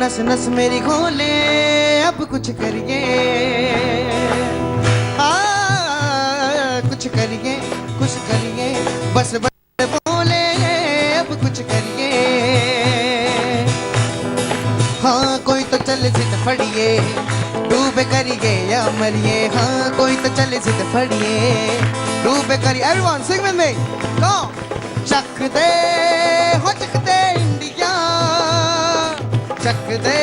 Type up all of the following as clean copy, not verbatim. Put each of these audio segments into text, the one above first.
नस नस मेरी खोले अब कुछ करिए कुछ करिए बस बोले अब कुछ करिए हाँ कोई तो चले जिद फड़िए डूबे करिए या मरिए हाँ कोई तो चले जिद फड़िए डूबे करिए everyone sing with me come चक दे इंडिया चक दे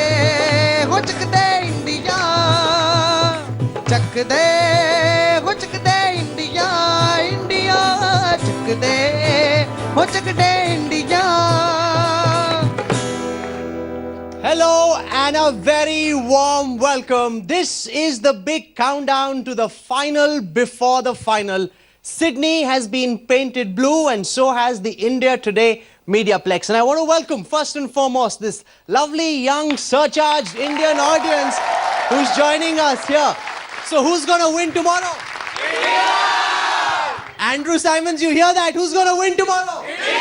इंडिया चक दे इंडिया इंडिया चक दे India. Hello and a very warm welcome. This is the big countdown to the final before the final. Sydney has been painted blue and so has the India Today Mediaplex. And I want to welcome first and foremost this lovely young surcharged Indian audience who's joining us here. So who's going to win tomorrow? India! Andrew Simons, you hear that? Who's going to win tomorrow? India!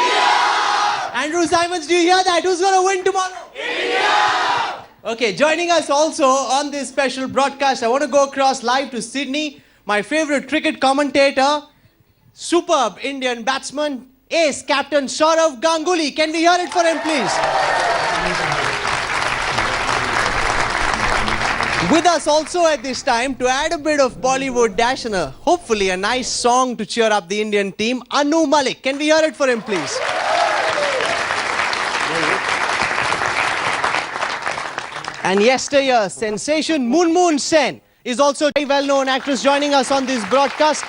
Andrew Simons, do you hear that? Who's going to win tomorrow? India! Okay, joining us also on this special broadcast, I want to go across live to Sydney. My favorite cricket commentator, superb Indian batsman, ace captain Sourav Ganguly. Can we hear it for him, please? With us also at this time, to add a bit of Bollywood dash and hopefully a nice song to cheer up the Indian team, Anu Malik. Can we hear it for him, please? And yesteryear's sensation, Moon Sen, is also a very well-known actress joining us on this broadcast.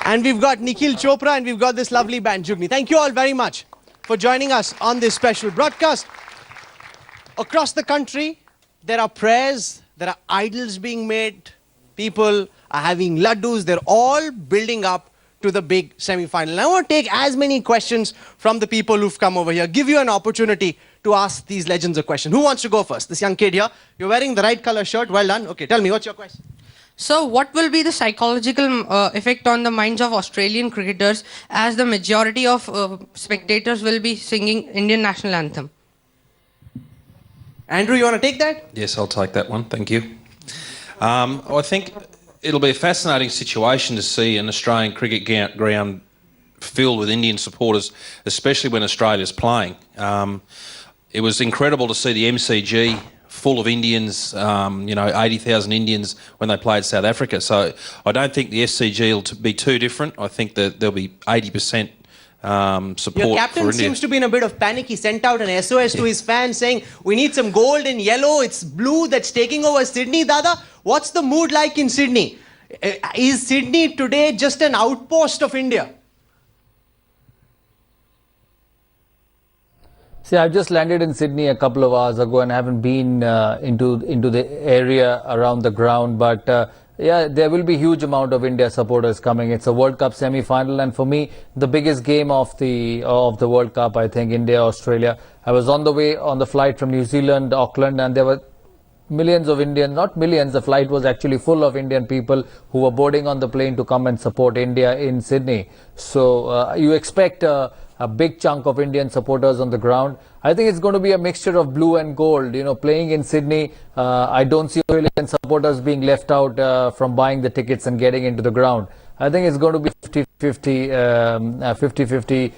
And we've got Nikhil Chopra and we've got this lovely band, Jugni. Thank you all very much for joining us on this special broadcast. Across the country, there are prayers, there are idols being made, people are having laddus, they're all building up to the big semi-final. I want to take as many questions from the people who've come over here, give you an opportunity to ask these legends a question. Who wants to go first? This young kid here. You're wearing the right color shirt. Well done. Okay, tell me, what's your question? So, what will be the psychological effect on the minds of Australian cricketers as the majority of spectators will be singing Indian national anthem? Andrew, you want to take that? Yes, I'll take that one. Thank you. I think it'll be a fascinating situation to see an Australian cricket ground filled with Indian supporters, especially when Australia's playing. It was incredible to see the MCG full of Indians, 80,000 Indians when they played South Africa. So I don't think the SCG will be too different. I think that there'll be 80% support. Your captain seems to be in a bit of panic. He sent out an SOS to his fans saying, we need some gold and yellow. It's blue that's taking over Sydney. Dada, what's the mood like in Sydney? Is Sydney today just an outpost of India? See, I've just landed in Sydney a couple of hours ago and haven't been into the area around the ground. But yeah, there will be huge amount of India supporters coming. It's a World Cup semi-final, and for me, the biggest game of the World Cup, I think, India-Australia. I was on the flight from New Zealand, Auckland, and there were millions of Indians, not millions, the flight was actually full of Indian people who were boarding on the plane to come and support India in Sydney. So you expect a big chunk of Indian supporters on the ground. I think it's going to be a mixture of blue and gold. You know, playing in Sydney, I don't see Australian supporters being left out from buying the tickets and getting into the ground. I think it's going to be 50-50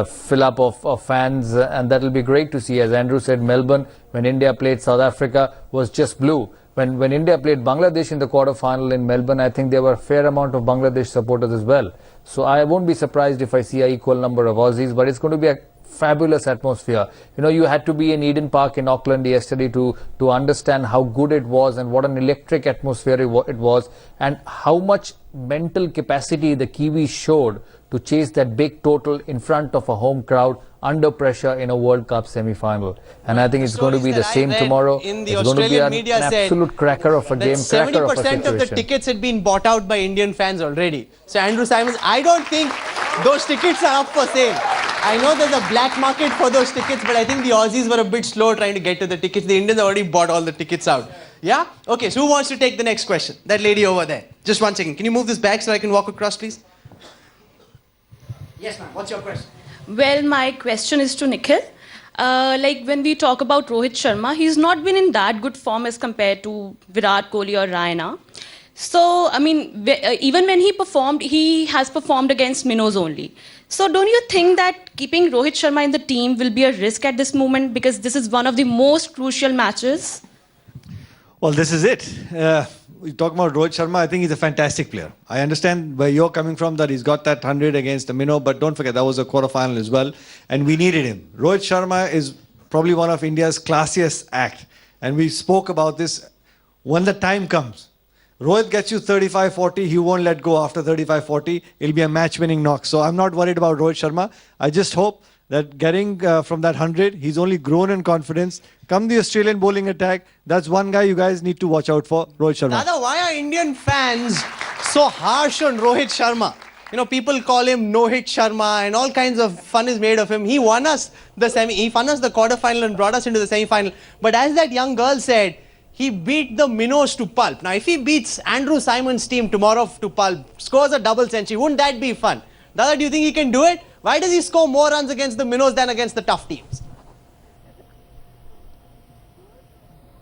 fill up of fans, and that will be great to see. As Andrew said, Melbourne, when India played South Africa, was just blue. When India played Bangladesh in the quarter-final in Melbourne, I think there were a fair amount of Bangladesh supporters as well. So I won't be surprised if I see an equal number of Aussies, but it's going to be a fabulous atmosphere. You know, you had to be in Eden Park in Auckland yesterday to understand how good it was and what an electric atmosphere it was, and how much mental capacity the Kiwis showed to chase that big total in front of a home crowd under pressure in a World Cup semi-final. And I think it's going to be the same tomorrow. It's going to be an absolute cracker of a game, cracker of a situation. 70% of the tickets had been bought out by Indian fans already. So Andrew Simons, I don't think those tickets are up for sale. I know there's a black market for those tickets, but I think the Aussies were a bit slow trying to get to the tickets. The Indians already bought all the tickets out. Yeah? Okay, so who wants to take the next question? That lady over there. Just 1 second. Can you move this back so I can walk across, please? Yes, ma'am. What's your question? Well, my question is to Nikhil. like when we talk about Rohit Sharma, he's not been in that good form as compared to Virat Kohli or Raina. So, I mean, even when he performed, he has performed against minnows only. So, don't you think that keeping Rohit Sharma in the team will be a risk at this moment, because this is one of the most crucial matches? Well, this is it. We talk about Rohit Sharma. I think he's a fantastic player. I understand where you're coming from, that he's got that 100 against the minnow, but don't forget that was a quarter-final as well, and we needed him. Rohit Sharma is probably one of India's classiest act, and we spoke about this. When the time comes, Rohit gets you 35-40, he won't let go after 35-40. It'll be a match-winning knock. So I'm not worried about Rohit Sharma. I just hope that getting from that 100, he's only grown in confidence. Come the Australian bowling attack, that's one guy you guys need to watch out for, Rohit Sharma. Dada, why are Indian fans so harsh on Rohit Sharma? You know, people call him No-Hit Sharma and all kinds of fun is made of him. He won us the quarterfinal and brought us into the semi-final. But as that young girl said, he beat the minnows to pulp. Now, if he beats Andrew Symonds' team tomorrow to pulp, scores a double century, wouldn't that be fun? Dada, do you think he can do it? Why does he score more runs against the minnows than against the tough teams?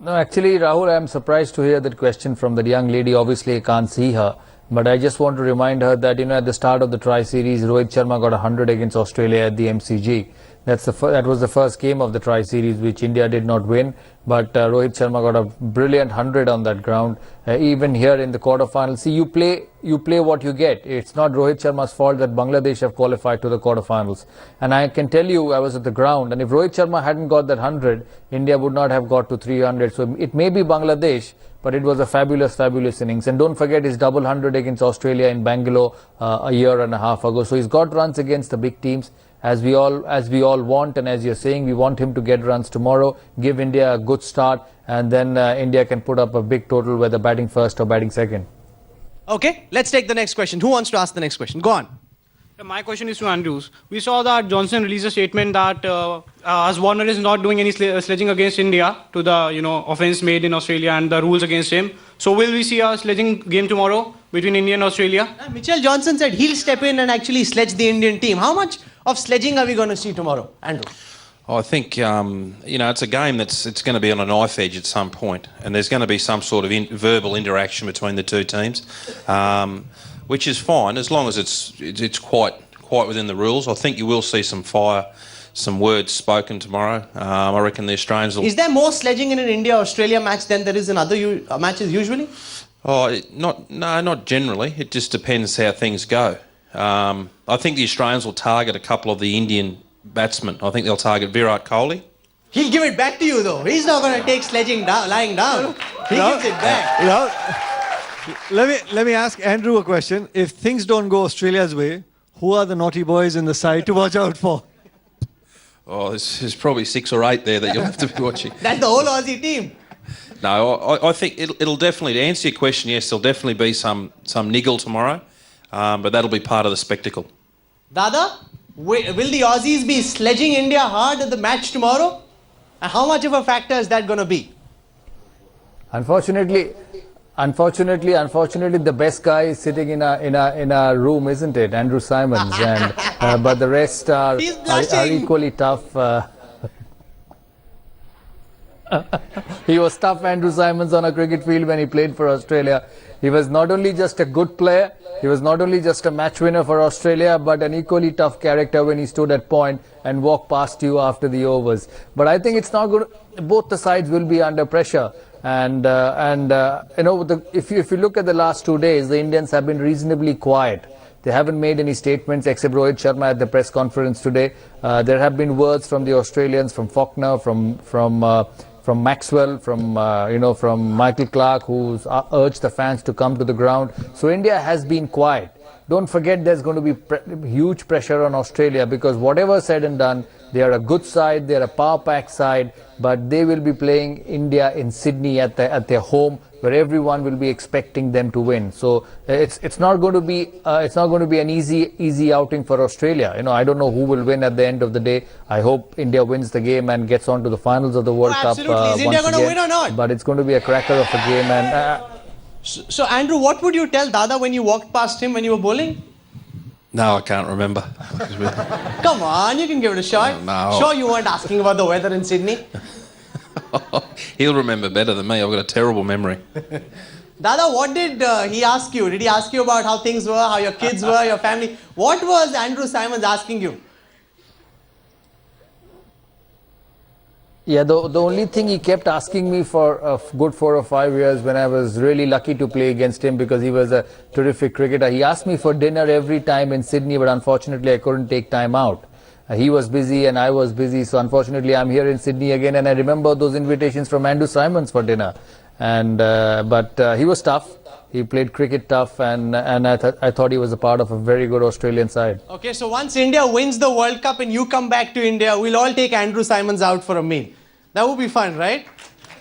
No, actually, Rahul, I am surprised to hear that question from that young lady. Obviously, I can't see her. But I just want to remind her that, you know, at the start of the Tri-Series, Rohit Sharma got 100 against Australia at the MCG. That was the first game of the Tri-Series which India did not win. But Rohit Sharma got a brilliant 100 on that ground. Even here in the quarterfinals, see, you play what you get. It's not Rohit Sharma's fault that Bangladesh have qualified to the quarterfinals. And I can tell you, I was at the ground, and if Rohit Sharma hadn't got that 100, India would not have got to 300. So it may be Bangladesh, but it was a fabulous, fabulous innings. And don't forget his double 100 against Australia in Bangalore a year and a half ago. So he's got runs against the big teams, as we all want. And as you're saying, we want him to get runs tomorrow, give India a good start, and then India can put up a big total, whether batting first or batting second. Okay, let's take the next question. Who wants to ask the next question? Go on. My question is to Andrews. We saw that Johnson released a statement that as Warner is not doing any sledging against India to the offence made in Australia and the rules against him. So will we see a sledging game tomorrow between India and Australia? Mitchell Johnson said he'll step in and actually sledge the Indian team. How much of sledging are we going to see tomorrow, Andrew? I think, it's a game it's going to be on a knife edge at some point, and there's going to be some sort of verbal interaction between the two teams, which is fine as long as it's quite within the rules. I think you will see some fire, some words spoken tomorrow. I reckon the Australians will... Is there more sledging in an India-Australia match than there is in other matches usually? Not generally. It just depends how things go. I think the Australians will target a couple of the Indian batsmen. I think they'll target Virat Kohli. He'll give it back to you though. He's not going to take sledging lying down. He gives it back. Let me ask Andrew a question. If things don't go Australia's way, who are the naughty boys in the side to watch out for? Oh, there's probably 6 or 8 there that you'll have to be watching. That's the whole Aussie team. No, I think it'll definitely, to answer your question, yes, there'll definitely be some niggle tomorrow, but that'll be part of the spectacle. Dada, will the Aussies be sledging India hard at the match tomorrow? And how much of a factor is that going to be? Unfortunately, the best guy is sitting in a room, isn't it? Andrew Symonds, and but the rest are equally tough. He was tough, Andrew Symonds, on a cricket field when he played for Australia. He was not only just a good player, he was not only just a match winner for Australia, but an equally tough character when he stood at point and walked past you after the overs. But I think it's not good. Both the sides will be under pressure. And if you look at the last 2 days, the Indians have been reasonably quiet. They haven't made any statements except Rohit Sharma at the press conference today. There have been words from the Australians, from Faulkner, from Maxwell, from Michael Clarke, who's urged the fans to come to the ground. So India has been quiet. Don't forget, there's going to be huge pressure on Australia, because whatever said and done, they are a good side, they are a power pack side, but they will be playing India in Sydney at their home, where everyone will be expecting them to win. So it's not going to be an easy outing for Australia. I don't know who will win at the end of the day. I hope India wins the game and gets on to the finals of the World Cup. Absolutely. Is India going to win or not? But it's going to be a cracker of a game. And so Andrew, what would you tell Dada when you walked past him when you were bowling? No, I can't remember. Come on, you can give it a shot. No. Sure, you weren't asking about the weather in Sydney. He'll remember better than me. I've got a terrible memory. Dada, what did he ask you? Did he ask you about how things were, how your kids were, your family? What was Andrew Symonds asking you? Yeah, the only thing he kept asking me for a good 4 or 5 years when I was really lucky to play against him because he was a terrific cricketer. He asked me for dinner every time in Sydney, but unfortunately I couldn't take time out. He was busy and I was busy, so unfortunately I'm here in Sydney again, and I remember those invitations from Andrew Symonds for dinner. And but he was tough. He played cricket tough, and I thought he was a part of a very good Australian side. Okay, so once India wins the World Cup and you come back to India, we'll all take Andrew Symonds out for a meal. That would be fun, right?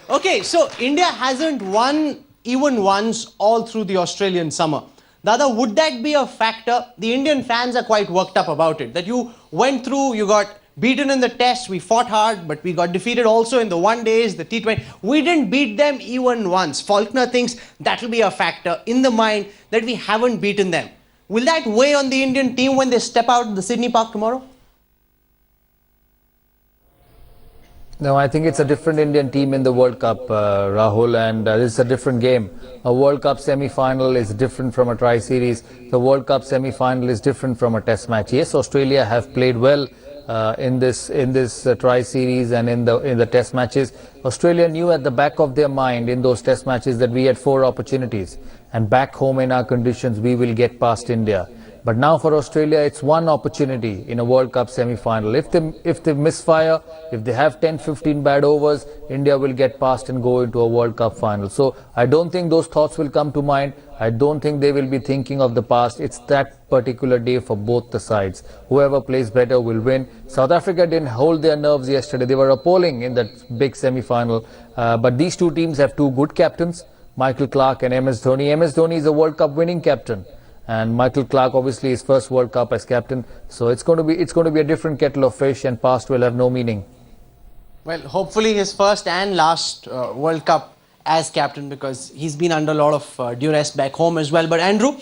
Okay, so India hasn't won even once all through the Australian summer. Dada, would that be a factor? The Indian fans are quite worked up about it. That you went through, you got beaten in the test, we fought hard, but we got defeated also in the one days, the T20. We didn't beat them even once. Faulkner thinks that will be a factor in the mind that we haven't beaten them. Will that weigh on the Indian team when they step out of the Sydney Park tomorrow? No, I think it's a different Indian team in the World Cup, Rahul, and this is a different game. A World Cup semi-final is different from a tri-series. The World Cup semi-final is different from a test match. Yes, Australia have played well in this tri-series and in the test matches. Australia knew at the back of their mind in those test matches that we had 4 opportunities, and back home in our conditions we will get past India. But now for Australia, it's one opportunity in a World Cup semi-final. If they misfire, if they have 10-15 bad overs, India will get past and go into a World Cup final. So I don't think those thoughts will come to mind. I don't think they will be thinking of the past. It's that particular day for both the sides. Whoever plays better will win. South Africa didn't hold their nerves yesterday. They were appalling in that big semi-final. But these two teams have 2 good captains, Michael Clarke and MS Dhoni. MS Dhoni is a World Cup winning captain. And Michael Clarke, obviously, his first World Cup as captain. So it's going to be a different kettle of fish, and past will have no meaning. Well, hopefully his first and last World Cup as captain, because he's been under a lot of duress back home as well. But Andrew,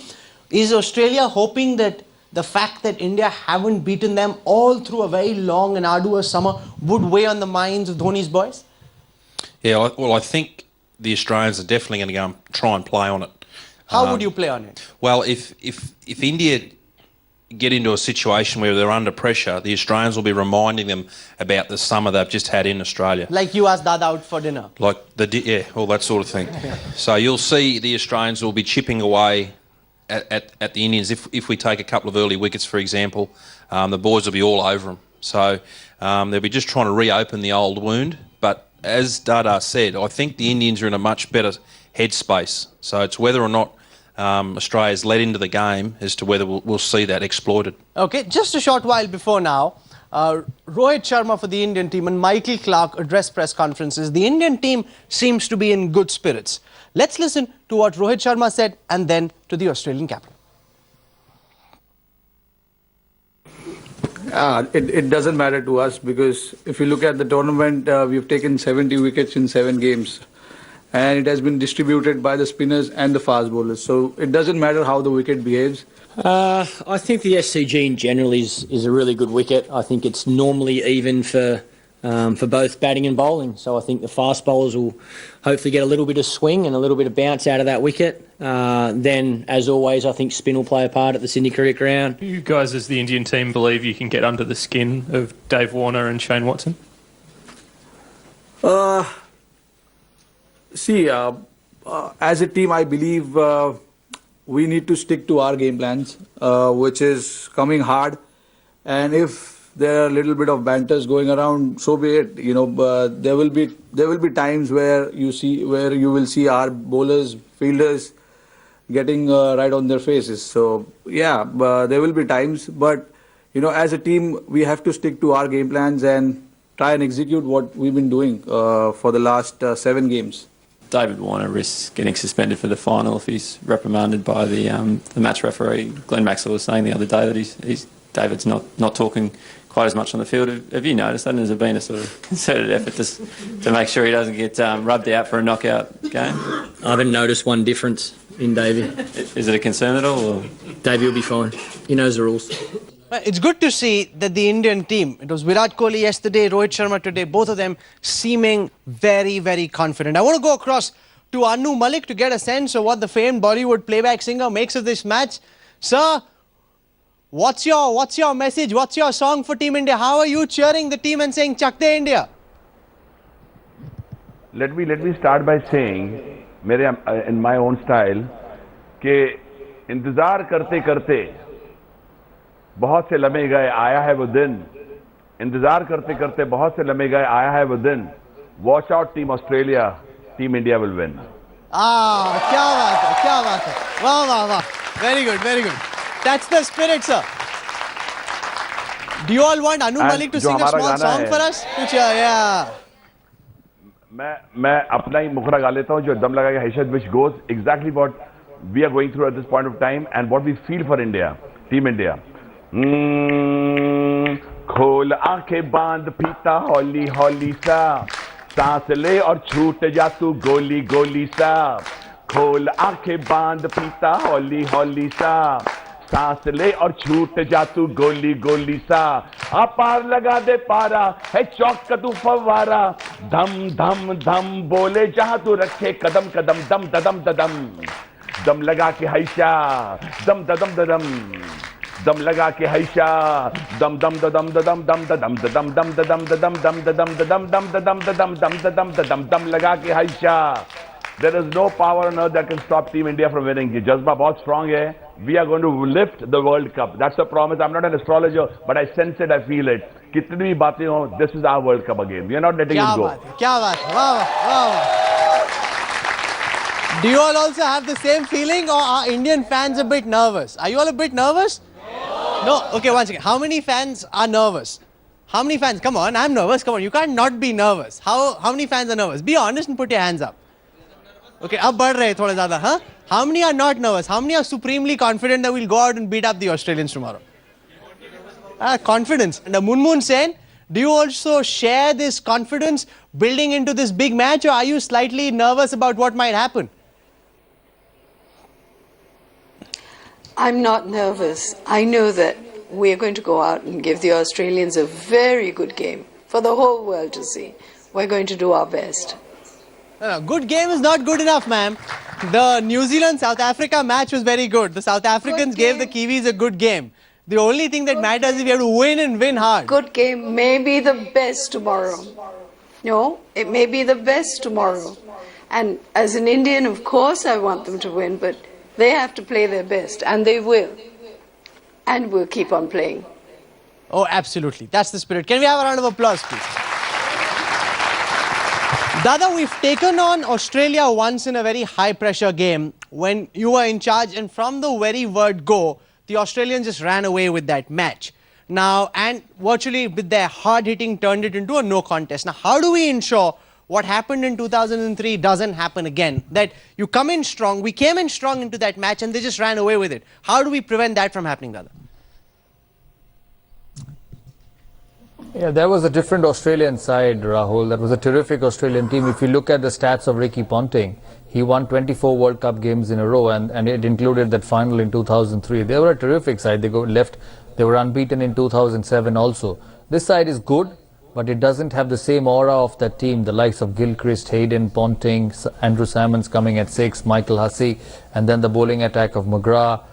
is Australia hoping that the fact that India haven't beaten them all through a very long and arduous summer would weigh on the minds of Dhoni's boys? Yeah, well, I think the Australians are definitely going to go and try and play on it. How would you play on it? Well, if India get into a situation where they're under pressure, the Australians will be reminding them about the summer they've just had in Australia. Like you asked Dada out for dinner. Like all that sort of thing. So you'll see the Australians will be chipping away at the Indians. If we take a couple of early wickets, for example, the boys will be all over them. So they'll be just trying to reopen the old wound. But as Dada said, I think the Indians are in a much better headspace. So it's whether or not Australia's led into the game as to whether we'll see that exploited. Okay, just a short while before now, Rohit Sharma for the Indian team and Michael Clarke addressed press conferences. The Indian team seems to be in good spirits. Let's listen to what Rohit Sharma said and then to the Australian captain. It doesn't matter to us because if you look at the tournament, we've taken 70 wickets in 7 games. And it has been distributed by the spinners and the fast bowlers. So it doesn't matter how the wicket behaves. I think the SCG in general is a really good wicket. I think it's normally even for both batting and bowling. So I think the fast bowlers will hopefully get a little bit of swing and a little bit of bounce out of that wicket. Then, as always, I think spin will play a part at the Sydney Cricket Ground. Do you guys, as the Indian team, believe you can get under the skin of Dave Warner and Shane Watson? See, as a team, I believe we need to stick to our game plans, which is coming hard. And if there are a little bit of banters going around, so be it. You know, there will be times where you will see our bowlers, fielders getting right on their faces. So yeah, there will be times. But you know, as a team, we have to stick to our game plans and try and execute what we've been doing for the last 7 games. David Warner risks getting suspended for the final if he's reprimanded by the match referee. Glenn Maxwell was saying the other day that David's not talking quite as much on the field. Have you noticed that? And has there been a sort of concerted effort to make sure he doesn't get rubbed out for a knockout game? I haven't noticed one difference in Davey. Is it a concern at all? Or? Davey will be fine. He knows the rules. It's good to see that the Indian team, it was Virat Kohli yesterday, Rohit Sharma today, both of them seeming very, very confident. I want to go across to Anu Malik to get a sense of what the famed Bollywood playback singer makes of this match. Sir, what's your message? What's your song for Team India? How are you cheering the team and saying Chak De India? Let me start by saying, in my own style, कि इंतजार करते करते बहुत से लम्हे गए, आया है वो दिन. इंतजार करते करते बहुत से लम्हे गए, आया है वो दिन. Watch out, Team Australia. Team India will win. क्या बात है, क्या बात है. वाह, वाह, वाह. Very good, very good. That's the spirit, sir. Do you all want Anu Malik to sing a small song for us? Yeah. मैं अपना ही मुखरा गा लेता हूँ जो दम लगा के हैशद which goes exactly what we are going through at this point of time and what we feel for India, Team India. खोल आंखें बांध पीता हौली हौली सा, सांस ले और छूट जा तू गोली गोली सा. खोल आंखें बांध पीता हौली हौली सा, सांस ले और छूट जा तू गोली गोली सा. पार लगा दे पारा है चौक का तू फव्वारा, धम धम धम बोले जहां तू रखे कदम कदम, दम ददम ददम. दम लगा के हैशा, दम ददम ददम. दम लगा के हैशा, दम दम ददम ददम दम ददम ददम दम ददम ददम दम ददम ददम दम ददम ददम दम ददम ददम दम लगा के हैशा. There is no power on earth that can stop Team India from winning. ये जज्बा बहुत strong है. We are going to lift the World Cup. That's a promise. I'm not an astrologer, but I sense it, I feel it. कितनी भी बातें हो, this is our World Cup again. We are not letting it go. क्या बात है, वाह वाह वाह. Do you all also have the same feeling, or are Indian fans a bit nervous? Are you all a bit nervous? No. Okay, one second. How many fans are nervous? How many fans? Come on, I'm nervous. Come on, you can't not be nervous. How many fans are nervous? Be honest and put your hands up. Okay, अब बढ़ रहे थोड़ा ज़्यादा, huh? How many are not nervous? How many are supremely confident that we'll go out and beat up the Australians tomorrow? Confidence. And Munmoon Sen, do you also share this confidence building into this big match, or are you slightly nervous about what might happen? I'm not nervous. I know that we're going to go out and give the Australians a very good game for the whole world to see. We're going to do our best. No, good game is not good enough, ma'am. The New Zealand-South Africa match was very good. The South Africans gave the Kiwis a good game. The only thing that matters is we have to win and win hard. Good game may be the best tomorrow. No, it may be the best tomorrow. And as an Indian, of course, I want them to win, but they have to play their best, and they will. And we'll keep on playing. Oh, absolutely. That's the spirit. Can we have a round of applause, please? Dada, we've taken on Australia once in a very high-pressure game when you were in charge, and from the very word go, the Australians just ran away with that match. Now, and virtually with their hard-hitting turned it into a no contest. Now, how do we ensure what happened in 2003 doesn't happen again? That you come in strong, we came in strong into that match and they just ran away with it. How do we prevent that from happening, Dada? Yeah, there was a different Australian side, Rahul. That was a terrific Australian team. If you look at the stats of Ricky Ponting, he won 24 World Cup games in a row, and it included that final in 2003. They were a terrific side. They were unbeaten in 2007 also. This side is good, but it doesn't have the same aura of that team. The likes of Gilchrist, Hayden, Ponting, Andrew Salmons coming at 6, Michael Hussey, and then the bowling attack of McGrath,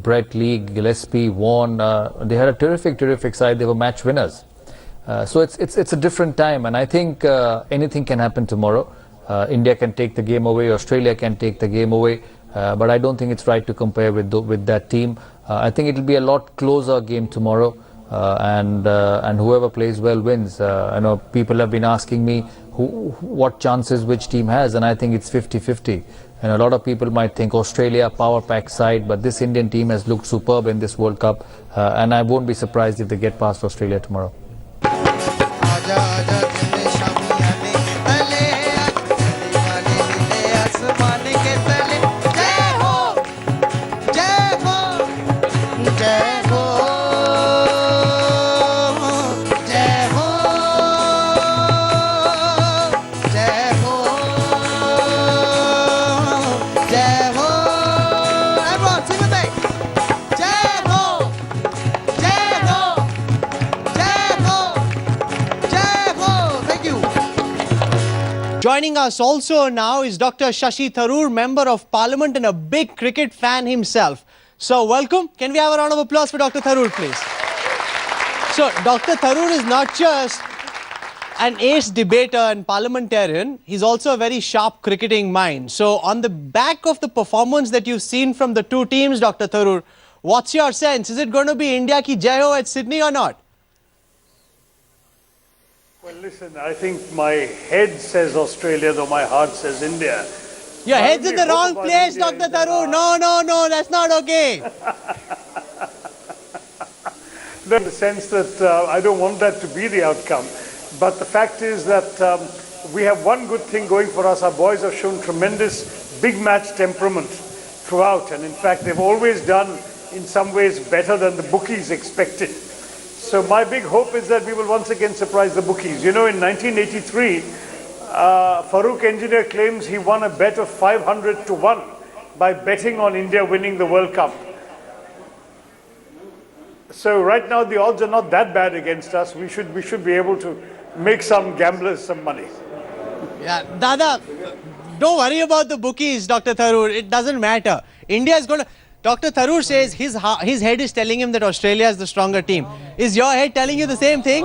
Brett Lee, Gillespie, Vaughan. They had a terrific side. They were match winners. So it's a different time, and I think anything can happen tomorrow. India can take the game away, Australia can take the game away, but I don't think it's right to compare with that team. I think it'll be a lot closer game tomorrow, and whoever plays well wins. I know people have been asking me what chances which team has, and I think it's 50-50. And a lot of people might think Australia power pack side, but this Indian team has looked superb in this World Cup, and I won't be surprised if they get past Australia tomorrow. Jai joining us also now is Dr. Shashi Tharoor, Member of Parliament and a big cricket fan himself. So welcome. Can we have a round of applause for Dr. Tharoor, please? So Dr. Tharoor is not just an ace debater and parliamentarian, he's also a very sharp cricketing mind. So on the back of the performance that you've seen from the two teams, Dr. Tharoor, what's your sense? Is it going to be India ki jai ho at Sydney or not? Well, listen, I think my head says Australia, though my heart says India. Your head's in the wrong place, Dr. Tharoor. No, that's not okay. In the sense that I don't want that to be the outcome. But the fact is that we have one good thing going for us. Our boys have shown tremendous big match temperament throughout. And in fact, they've always done in some ways better than the bookies expected. So my big hope is that we will once again surprise the bookies. You know, in 1983, Farooq Engineer claims he won a bet of 500 to 1 by betting on India winning the World Cup. So right now the odds are not that bad against us. We should be able to make some gamblers some money. Yeah, Dada, don't worry about the bookies, Dr. Tharoor. It doesn't matter. India is going to... Dr. Tharoor says his head is telling him that Australia is the stronger team. Is your head telling you the same thing?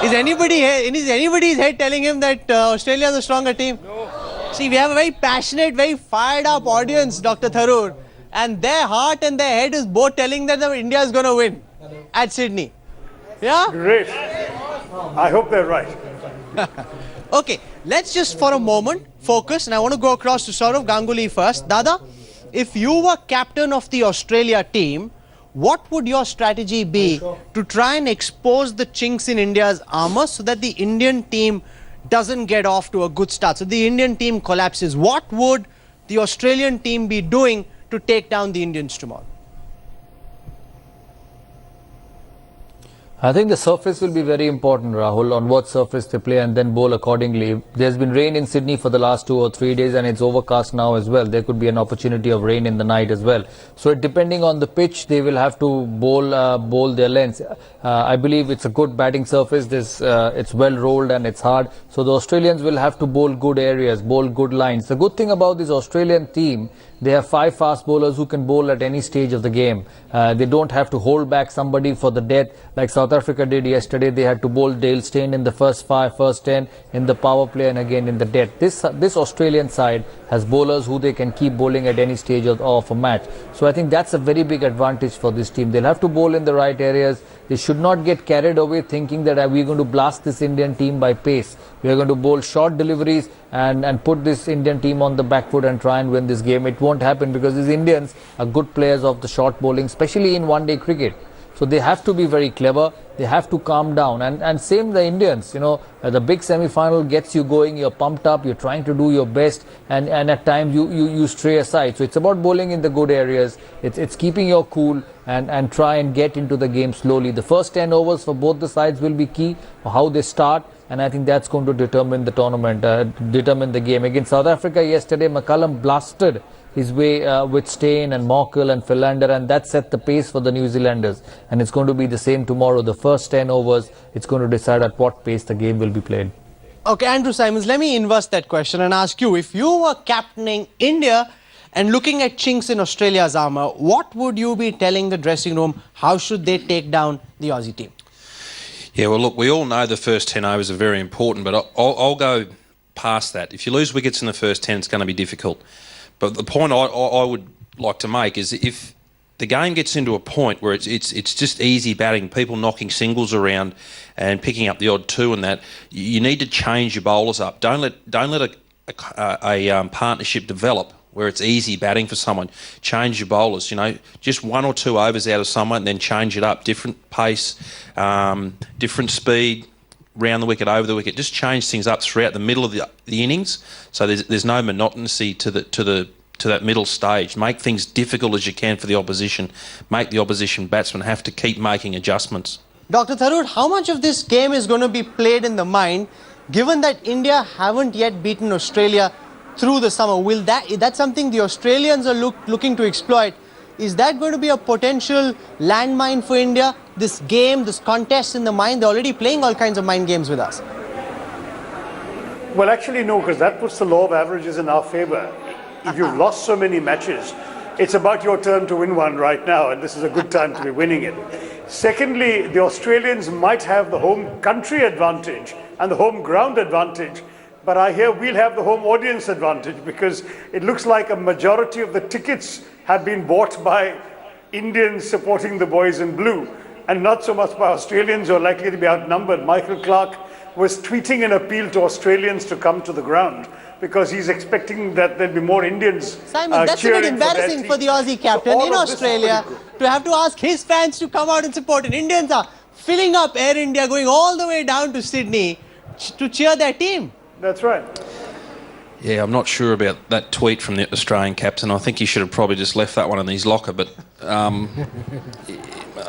Is anybody's head telling him that Australia is the stronger team? No. See, we have a very passionate, very fired up audience, Dr. Tharoor. And their heart and their head is both telling that India is going to win at Sydney. Yeah? Great. I hope they're right. Okay, let's just for a moment focus, and I want to go across to Sourav Ganguly first. Dada, if you were captain of the Australia team, what would your strategy be to try and expose the chinks in India's armour so that the Indian team doesn't get off to a good start, so the Indian team collapses? What would the Australian team be doing to take down the Indians tomorrow? I think the surface will be very important, Rahul, on what surface they play and then bowl accordingly. There's been rain in Sydney for the last 2 or 3 days and it's overcast now as well. There could be an opportunity of rain in the night as well. So depending on the pitch, they will have to bowl their lengths. I believe it's a good batting surface. It's well rolled and it's hard. So the Australians will have to bowl good areas, bowl good lines. The good thing about this Australian team, they have 5 fast bowlers who can bowl at any stage of the game. They don't have to hold back somebody for the death like South Africa did yesterday. They had to bowl Dale Steyn in the first 5, first 10, in the power play and again in the death. This Australian side has bowlers who they can keep bowling at any stage of a match. So I think that's a very big advantage for this team. They'll have to bowl in the right areas. They should not get carried away thinking that we're going to blast this Indian team by pace. We are going to bowl short deliveries and put this Indian team on the back foot and try and win this game. It won't happen because these Indians are good players of the short bowling, especially in one-day cricket. So they have to be very clever. They have to calm down. And same the Indians, you know, the big semi-final gets you going, you're pumped up, you're trying to do your best, and at times you stray aside. So it's about bowling in the good areas. It's keeping your cool and try and get into the game slowly. The first 10 overs for both the sides will be key for how they start. And I think that's going to determine the tournament, determine the game. Against South Africa yesterday, McCullum blasted his way with Steyn and Morkel and Philander, and that set the pace for the New Zealanders. And it's going to be the same tomorrow. The first 10 overs, it's going to decide at what pace the game will be played. Okay, Andrew Simons, let me inverse that question and ask you, if you were captaining India and looking at chinks in Australia's armour, what would you be telling the dressing room? How should they take down the Aussie team? Yeah, well, look, we all know the first 10 overs are very important, but I'll go past that. If you lose wickets in the first 10, it's going to be difficult. But the point I would like to make is if the game gets into a point where it's just easy batting, people knocking singles around and picking up the odd 2 and that, you need to change your bowlers up. Don't let a partnership develop where it's easy batting for someone. Change your bowlers, you know, just 1 or 2 overs out of someone and then change it up. Different pace, different speed, round the wicket, over the wicket. Just change things up throughout the middle of the innings so there's no monotonousy to that middle stage. Make things difficult as you can for the opposition. Make the opposition batsmen have to keep making adjustments. Dr. Tharoor, how much of this game is going to be played in the mind, given that India haven't yet beaten Australia through the summer? That's something the Australians are looking to exploit. Is that going to be a potential landmine for India? This game, this contest in the mind, they're already playing all kinds of mind games with us. Well, actually, no, because that puts the law of averages in our favor. If you've lost so many matches, it's about your turn to win one right now, and this is a good time to be winning it. Secondly, the Australians might have the home country advantage and the home ground advantage, but I hear we'll have the home audience advantage because it looks like a majority of the tickets have been bought by Indians supporting the boys in blue, and not so much by Australians who are likely to be outnumbered. Michael Clark was tweeting an appeal to Australians to come to the ground because he's expecting that there'll be more Indians. Simon, that's a bit embarrassing for the Aussie captain in Australia to have to ask his fans to come out and support. And Indians are filling up Air India, going all the way down to Sydney to cheer their team. That's right. Yeah, I'm not sure about that tweet from the Australian captain. I think he should have probably just left that one in his locker. But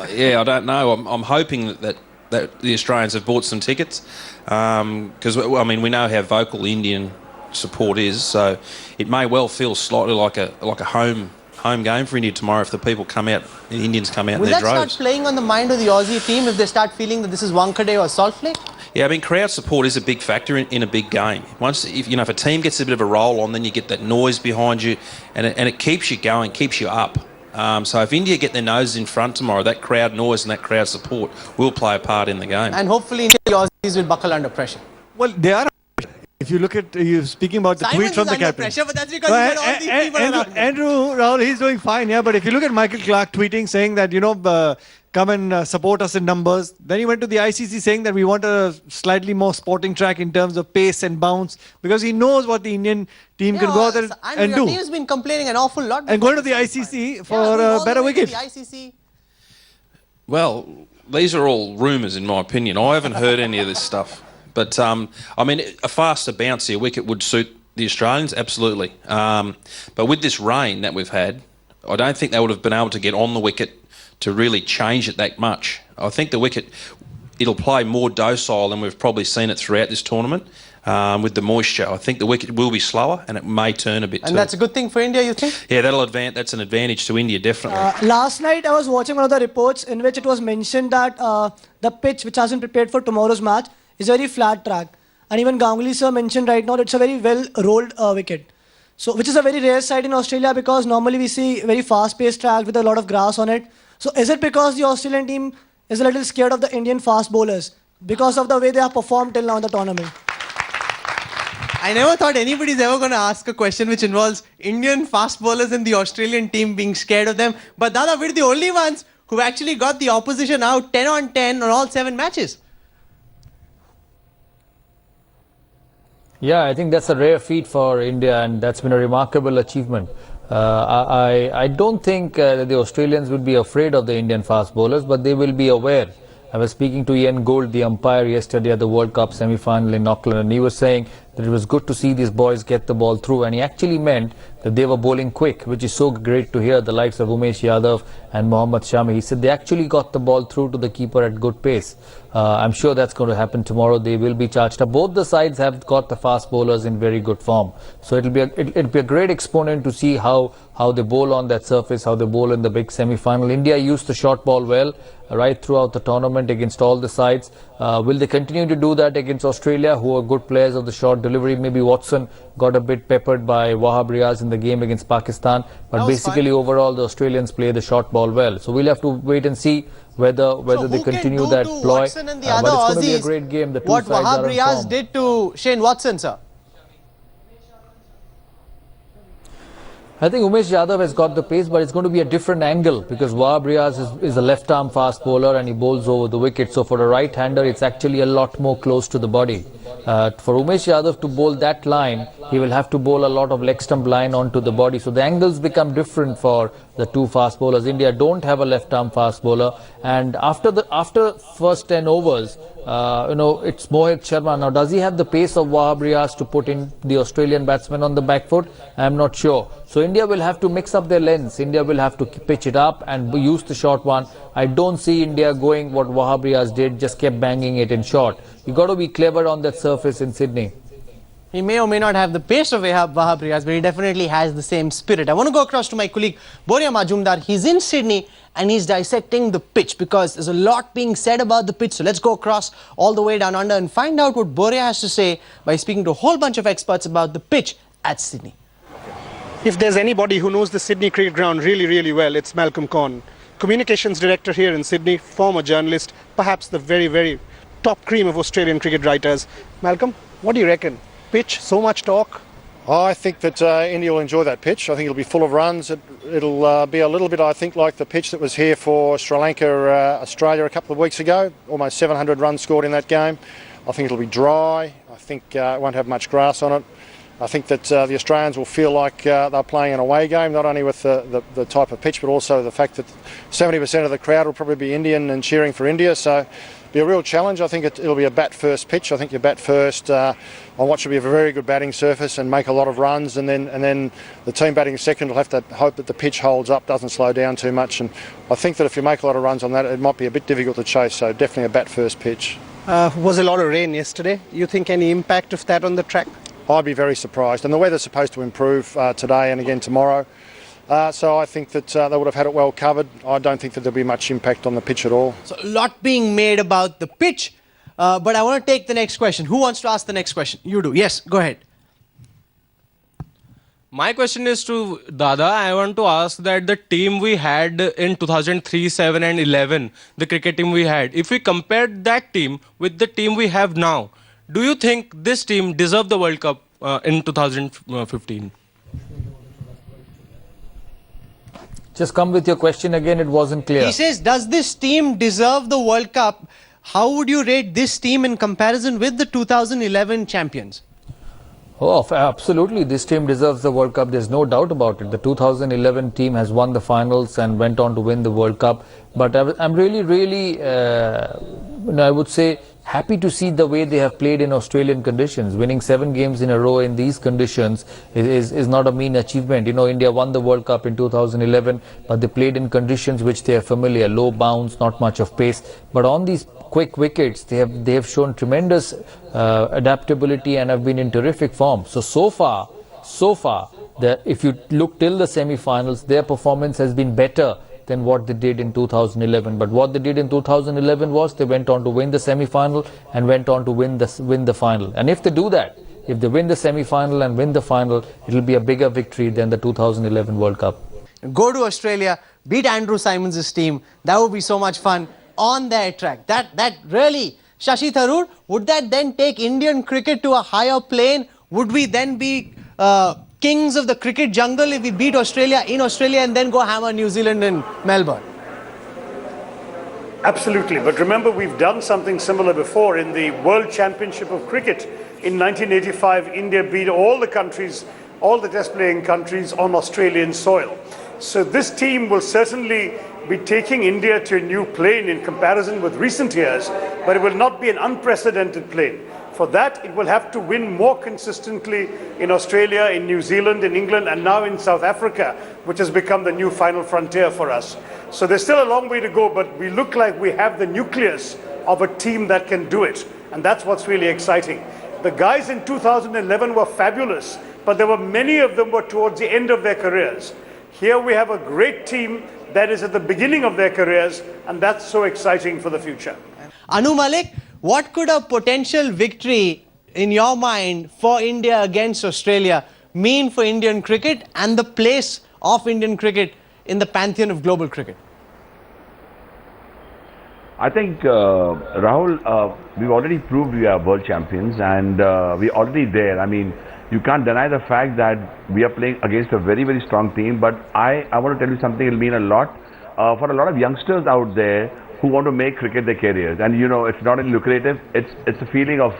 yeah, I don't know. I'm hoping that the Australians have bought some tickets because I mean we know how vocal Indian support is, so it may well feel slightly like a home game for India tomorrow if the people come out, the Indians come out in their droves. Will that start playing on the mind of the Aussie team if they start feeling that this is Wankhede or Salt Lake? Yeah, I mean, crowd support is a big factor in a big game. If a team gets a bit of a roll on, then you get that noise behind you, and it keeps you going, keeps you up. So if India get their noses in front tomorrow, that crowd noise and that crowd support will play a part in the game. And hopefully the Aussies will buckle under pressure. Well, they are. If you look at, you speaking about the tweet from the captain. Pressure, but that's because he's got all these people around. Andrew Rahul, he's doing fine, yeah. But if you look at Michael Clark tweeting, saying that, come and support us in numbers. Then he went to the ICC saying that we want a slightly more sporting track in terms of pace and bounce because he knows what the Indian team can go out there and do. Your team's been complaining an awful lot. And going to the ICC for a better wicket. The ICC. Well, these are all rumours in my opinion. I haven't heard any of this stuff. But, I mean, a faster, bouncier wicket would suit the Australians, absolutely. But with this rain that we've had, I don't think they would have been able to get on the wicket to really change it that much. I think the wicket, it'll play more docile than we've probably seen it throughout this tournament with the moisture. I think the wicket will be slower and it may turn a bit And that's a good thing for India, you think? Yeah, that's an advantage to India, definitely. Last night I was watching one of the reports in which it was mentioned that the pitch which has been prepared for tomorrow's match is a very flat track. And even Ganguly sir mentioned right now that it's a very well-rolled wicket. So, which is a very rare sight in Australia because normally we see very fast-paced track with a lot of grass on it. So is it because the Australian team is a little scared of the Indian fast bowlers because of the way they have performed till now in the tournament? I never thought anybody's ever going to ask a question which involves Indian fast bowlers and the Australian team being scared of them. But Dada, we're the only ones who actually got the opposition out 10 on 10 on all 7 matches. Yeah, I think that's a rare feat for India and that's been a remarkable achievement. I don't think the Australians would be afraid of the Indian fast bowlers, but they will be aware. I was speaking to Ian Gould, the umpire, yesterday at the World Cup semi-final in Auckland, and he was saying that it was good to see these boys get the ball through, and he actually meant that they were bowling quick, which is so great to hear, the likes of Umesh Yadav and Mohammad Shami. He said they actually got the ball through to the keeper at good pace. I'm sure that's going to happen tomorrow. They will be charged up. Both the sides have got the fast bowlers in very good form. So it'll be a great exponent to see how they bowl on that surface, how they bowl in the big semi-final. India used the short ball well right throughout the tournament against all the sides. Will they continue to do that against Australia, who are good players of the short delivery? Maybe Watson got a bit peppered by Wahab Riaz in the game against Pakistan. But basically, overall, the Australians play the short ball well. So we'll have to wait and see whether they continue that ploy. Watson and the but other it's going to be a Aussies great game. The two what sides Wahab are in Riaz form. did to Shane Watson, sir. I think Umesh Yadav has got the pace, but it's going to be a different angle because Wahab Riaz is a left-arm fast bowler and he bowls over the wicket. So for a right-hander, it's actually a lot more close to the body. For Umesh Yadav to bowl that line, he will have to bowl a lot of leg stump line onto the body. So the angles become different for the two fast bowlers. India don't have a left-arm fast bowler, and after first 10 overs, it's Mohit Sharma. Now, does he have the pace of Wahab Riaz to put in the Australian batsman on the back foot? I'm not sure. So India will have to mix up their lengths. India will have to pitch it up and use the short one. I don't see India going what Wahab Riaz did, just kept banging it in short. You got to be clever on that surface in Sydney. He may or may not have the pace of Wahab Riaz, but he definitely has the same spirit. I want to go across to my colleague Boria Majumdar. He's in Sydney and he's dissecting the pitch because there's a lot being said about the pitch. So let's go across all the way down under and find out what Boria has to say by speaking to a whole bunch of experts about the pitch at Sydney. If there's anybody who knows the Sydney cricket ground really, really well, it's Malcolm Conn. Communications director here in Sydney, former journalist, perhaps the very, very top cream of Australian cricket writers. Malcolm, what do you reckon? Pitch, so much talk? I think that India will enjoy that pitch. I think it'll be full of runs. It'll be a little bit, I think, like the pitch that was here for Sri Lanka, Australia a couple of weeks ago. Almost 700 runs scored in that game. I think it'll be dry. I think it won't have much grass on it. I think that the Australians will feel like they're playing an away game, not only with the type of pitch, but also the fact that 70% of the crowd will probably be Indian and cheering for India. So be a real challenge. I think it'll be a bat first pitch. I think you bat first on what should be a very good batting surface and make a lot of runs, and then the team batting second will have to hope that the pitch holds up, doesn't slow down too much. And I think that if you make a lot of runs on that, it might be a bit difficult to chase. So definitely a bat first pitch. Was a lot of rain yesterday. You think any impact of that on the track? I'd be very surprised. And the weather's supposed to improve today and again tomorrow. So I think that they would have had it well covered. I don't think that there'll be much impact on the pitch at all. So a lot being made about the pitch, but I want to take the next question. Who wants to ask the next question? You do. Yes, go ahead. My question is to Dada. I want to ask that the team we had in 2003, 7 and 11, the cricket team we had, if we compared that team with the team we have now, do you think this team deserved the World Cup in 2015? Just come with your question again, it wasn't clear. He says, does this team deserve the World Cup? How would you rate this team in comparison with the 2011 champions? Oh, absolutely. This team deserves the World Cup. There's no doubt about it. The 2011 team has won the finals and went on to win the World Cup. But I'm really, I would say, happy to see the way they have played in Australian conditions. Winning 7 games in a row in these conditions is not a mean achievement. You know, India won the World Cup in 2011, but they played in conditions which they are familiar, low bounce, not much of pace. But on these quick wickets, they have shown tremendous adaptability and have been in terrific form. So far, if you look till the semi-finals, their performance has been better than what they did in 2011. But what they did in 2011 was they went on to win the semi-final and went on to win the final. And if they do that, if they win the semi-final and win the final, it will be a bigger victory than the 2011 World Cup. Go to Australia, beat Andrew Simons' team. That would be so much fun on their track. That really, Shashi Tharoor, would that then take Indian cricket to a higher plane? Would we then be kings of the cricket jungle if we beat Australia in Australia and then go hammer New Zealand in Melbourne? Absolutely, but remember we've done something similar before in the World Championship of Cricket. In 1985, India beat all the countries, all the test playing countries on Australian soil. So this team will certainly be taking India to a new plane in comparison with recent years, but it will not be an unprecedented plane. For that, it will have to win more consistently in Australia, in New Zealand, in England, and now in South Africa, which has become the new final frontier for us. So there's still a long way to go, but we look like we have the nucleus of a team that can do it. And that's what's really exciting. The guys in 2011 were fabulous, but there were many of them were towards the end of their careers. Here we have a great team that is at the beginning of their careers, and that's so exciting for the future. Anu Malik, what could a potential victory in your mind for India against Australia mean for Indian cricket and the place of Indian cricket in the pantheon of global cricket? I think, Rahul, we've already proved we are world champions and we're already there. I mean, you can't deny the fact that we are playing against a very, very strong team. But I want to tell you something, it'll mean a lot for a lot of youngsters out there who want to make cricket their careers. And you know, it's not only lucrative, it's a feeling of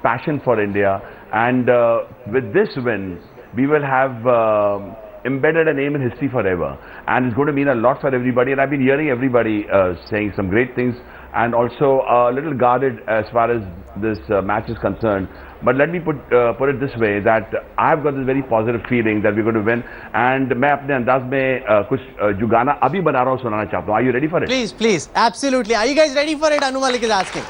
passion for India. And with this win, we will have embedded a name in history forever. And it's going to mean a lot for everybody. And I've been hearing everybody saying some great things and also a little guarded as far as this match is concerned. But let me put it this way, that I've got this very positive feeling that we're going to win. And मैं अपने अंदाज में कुछ जो गाना अभी बना रहा हूँ सुनाना चाहता हूँ. Are you ready for it? Please, please, absolutely. Are you guys ready for it? Anu Malik is asking.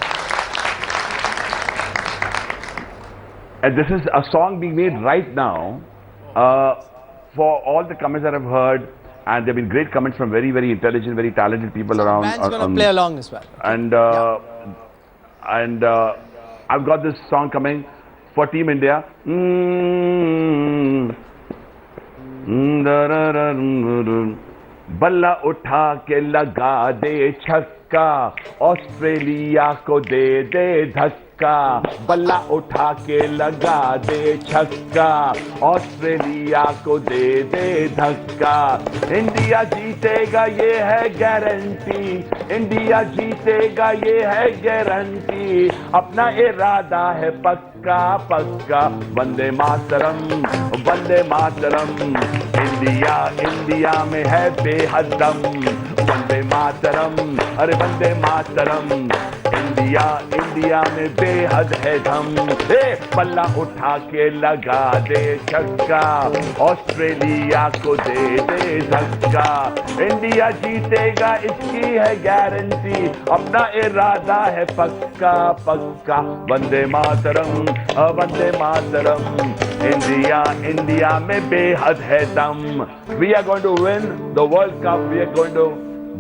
And this is a song being made right now for all the comments that I've heard, and there have been great comments from very, very intelligent, very talented people around. Band's going to play along as well. And I've got this song coming for Team India. बल्ला उठा के लगा दे छक्का, Australia को दे दे धक्का। बल्ला उठा के लगा दे छक्का, ऑस्ट्रेलिया को दे दे धक्का। इंडिया जीतेगा ये है गारंटी, इंडिया जीतेगा ये है गारंटी। अपना इरादा है पक्का पक्का। वंदे मातरम, वंदे मातरम। इंडिया इंडिया में है बेहद दम। वंदे मातरम, अरे वंदे मातरम। इंडिया इंडिया में बेहद है दम। बल्ला उठा के लगा दे छक्का, ऑस्ट्रेलिया को दे दे धक्का। इंडिया जीतेगा इसकी है गारंटी, अपना इरादा है पक्का पक्का। वंदे मातरम, वंदे मातरम। इंडिया इंडिया में बेहद है दम। We are going to win the World Cup. We are going to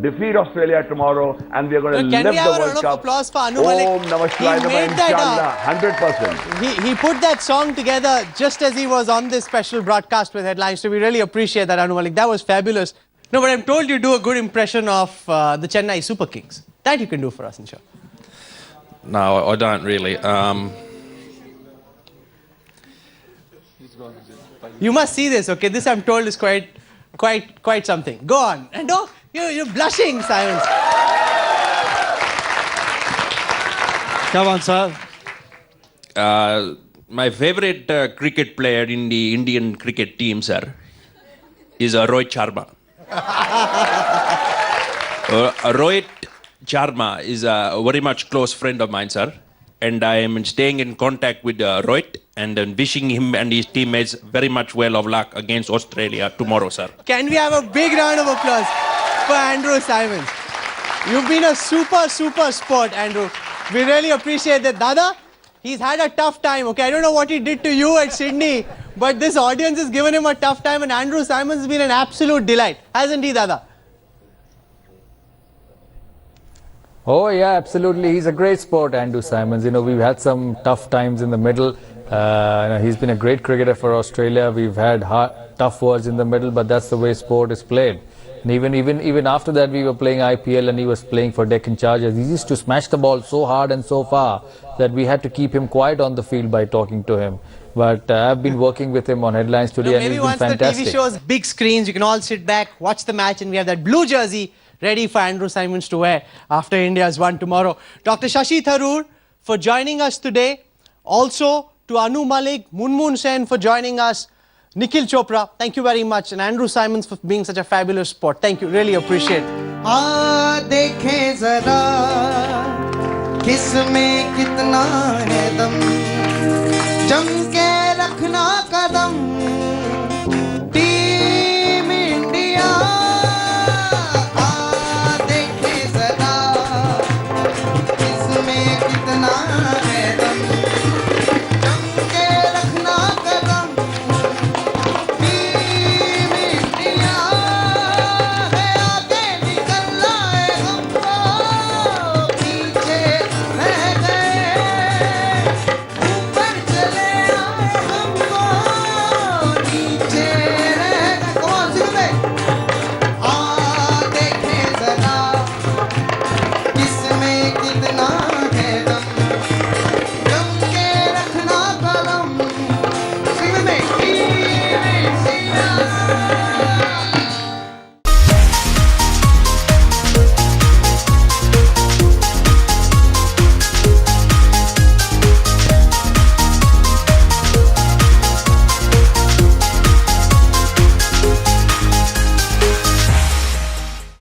defeat Australia tomorrow, and we are going to lift the World Cup. Can we have a round of applause for Anu Malik? Om Namah Shivaya, inshallah, 100%. He put that song together just as he was on this special broadcast with Headlines, so we really appreciate that, Anu Malik. That was fabulous. No, but I'm told you do a good impression of the Chennai Super Kings. That you can do for us, inshallah. No, I don't really. You must see this, okay? This, I'm told, is quite something. Go on. And no, you're blushing, Simon. Come on, sir. My favorite cricket player in the Indian cricket team, sir, is Rohit Sharma. Rohit Sharma is a very much close friend of mine, sir. And I am staying in contact with Rohit and wishing him and his teammates very much well of luck against Australia tomorrow, sir. Can we have a big round of applause for Andrew Simons? You've been a super sport, Andrew. We really appreciate that. Dada, he's had a tough time, okay? I don't know what he did to you at Sydney, but this audience has given him a tough time, and Andrew Simons has been an absolute delight. Hasn't he, Dada? Oh yeah, absolutely. He's a great sport, Andrew Simons. You know, we've had some tough times in the middle. He's been a great cricketer for Australia. We've had tough words in the middle, but that's the way sport is played. And even after that, we were playing IPL and he was playing for Deccan Chargers. He used to smash the ball so hard and so far that we had to keep him quiet on the field by talking to him. But I've been working with him on Headlines today, and he's been fantastic. Maybe once the TV shows, big screens, you can all sit back, watch the match, and we have that blue jersey ready for Andrew Simons to wear after India's won tomorrow. Dr. Shashi Tharoor for joining us today. Also to Anu Malik, Munmoon Sen for joining us. Nikhil Chopra, thank you very much. And Andrew Simons for being such a fabulous sport. Thank you, really appreciate it. देखें ज़रा किसमें कितना है दम, जम के रखना